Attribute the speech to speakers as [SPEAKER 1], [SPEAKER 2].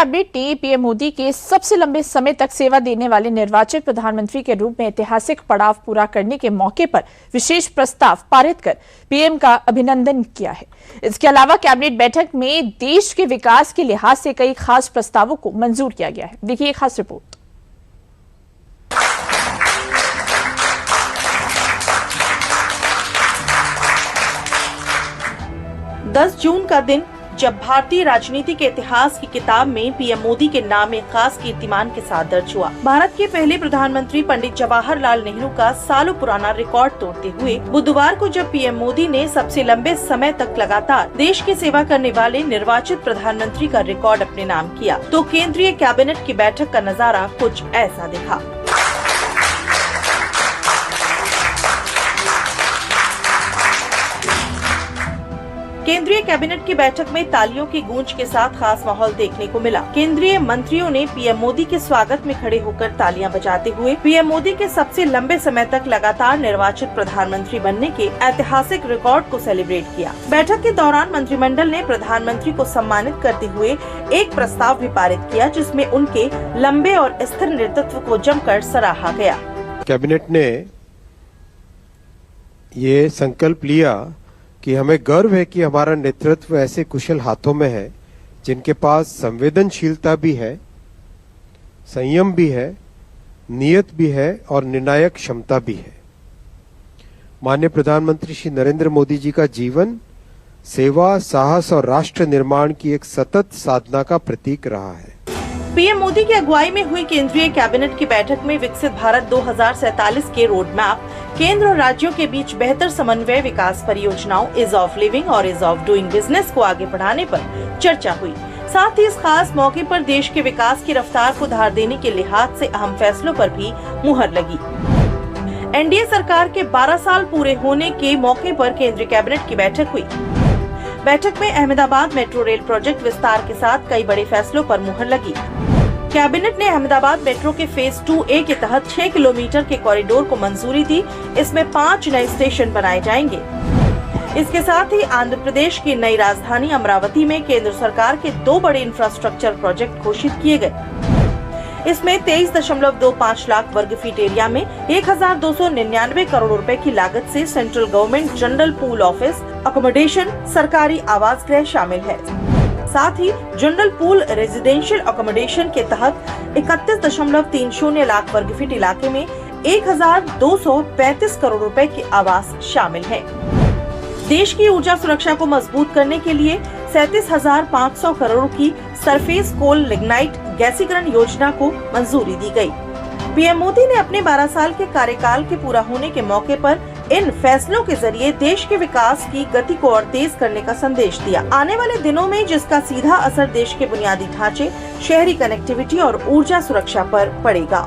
[SPEAKER 1] Cabinet ने PM Modi के सबसे लंबे समय तक सेवा देने वाले निर्वाचित प्रधानमंत्री के रूप में ऐतिहासिक पड़ाव पूरा करने के मौके पर विशेष प्रस्ताव पारित कर पीएम का अभिनंदन किया है। इसके अलावा कैबिनेट बैठक में देश के विकास के लिहाज से कई खास प्रस्तावों को मंजूर किया गया है। देखिए एक खास रिपोर्ट।
[SPEAKER 2] 10 जून का दिन जब भारतीय राजनीति के इतिहास की किताब में पीएम मोदी के नाम एक खास कीर्तिमान के साथ दर्ज हुआ। भारत के पहले प्रधानमंत्री पंडित जवाहरलाल नेहरू का सालों पुराना रिकॉर्ड तोड़ते हुए बुधवार को जब पीएम मोदी ने सबसे लंबे समय तक लगातार देश की सेवा करने वाले निर्वाचित प्रधानमंत्री का रिकॉर्ड अपने नाम किया, तो केंद्रीय कैबिनेट की बैठक का नजारा कुछ ऐसा दिखा। केंद्रीय कैबिनेट की बैठक में तालियों की गूंज के साथ खास माहौल देखने को मिला। केंद्रीय मंत्रियों ने पीएम मोदी के स्वागत में खड़े होकर तालियां बजाते हुए पीएम मोदी के सबसे लंबे समय तक लगातार निर्वाचित प्रधानमंत्री बनने के ऐतिहासिक रिकॉर्ड को सेलिब्रेट किया। बैठक के दौरान मंत्रिमंडल ने प्रधानमंत्री को सम्मानित करते हुए एक प्रस्ताव भी पारित किया, जिसमें उनके लंबे और स्थिर नेतृत्व को जमकर सराहा गया।
[SPEAKER 3] कैबिनेट ने ये संकल्प लिया कि हमें गर्व है कि हमारा नेतृत्व ऐसे कुशल हाथों में है जिनके पास संवेदनशीलता भी है, संयम भी है, नियत भी है और निर्णायक क्षमता भी है। माननीय प्रधानमंत्री श्री नरेंद्र मोदी जी का जीवन सेवा, साहस और राष्ट्र निर्माण की एक सतत साधना का प्रतीक रहा है।
[SPEAKER 2] पीएम मोदी की अगुवाई में हुई केंद्रीय कैबिनेट की बैठक में विकसित भारत 2047 के रोड मैप, केंद्र और राज्यों के बीच बेहतर समन्वय, विकास परियोजनाओं, ईज ऑफ लिविंग और ईज ऑफ डूइंग बिजनेस को आगे बढ़ाने पर चर्चा हुई। साथ ही इस खास मौके पर देश के विकास की रफ्तार को धार देने के लिहाज से अहम फैसलों पर भी मुहर लगी। एनडीए सरकार के 12 साल पूरे होने के मौके पर केंद्रीय कैबिनेट की बैठक हुई। बैठक में अहमदाबाद मेट्रो रेल प्रोजेक्ट विस्तार के साथ कई बड़े फैसलों पर मुहर लगी। कैबिनेट ने अहमदाबाद मेट्रो के फेज 2A के तहत 6 किलोमीटर के कॉरिडोर को मंजूरी दी। इसमें 5 नए स्टेशन बनाए जाएंगे। इसके साथ ही आंध्र प्रदेश की नई राजधानी अमरावती में केंद्र सरकार के 2 बड़े इंफ्रास्ट्रक्चर प्रोजेक्ट घोषित किए गए। इसमें 23.25 लाख वर्ग फीट एरिया में 1299 करोड़ रुपए की लागत से central government general pool office accommodation सरकारी आवास गृह शामिल है। साथ ही जनरल पूल रेजिडेंशियल अकोमोडेशन के तहत 31.30 लाख वर्ग फीट इलाके में 1235 करोड़ रुपए के आवास शामिल हैं। देश की ऊर्जा सुरक्षा को मजबूत करने के लिए 37,500 करोड़ की सरफेस कोल लिग्नाइट गैसीकरण योजना को मंजूरी दी गई। पीएम मोदी ने अपने 12 साल के कार्यकाल के पूरा होने के मौके पर इन फैसलों के जरिए देश के विकास की गति को और तेज करने का संदेश दिया। आने वाले दिनों में जिसका सीधा असर देश के बुनियादी ढांचे, शहरी कनेक्टिविटी और ऊर्जा सुरक्षा पर पड़ेगा।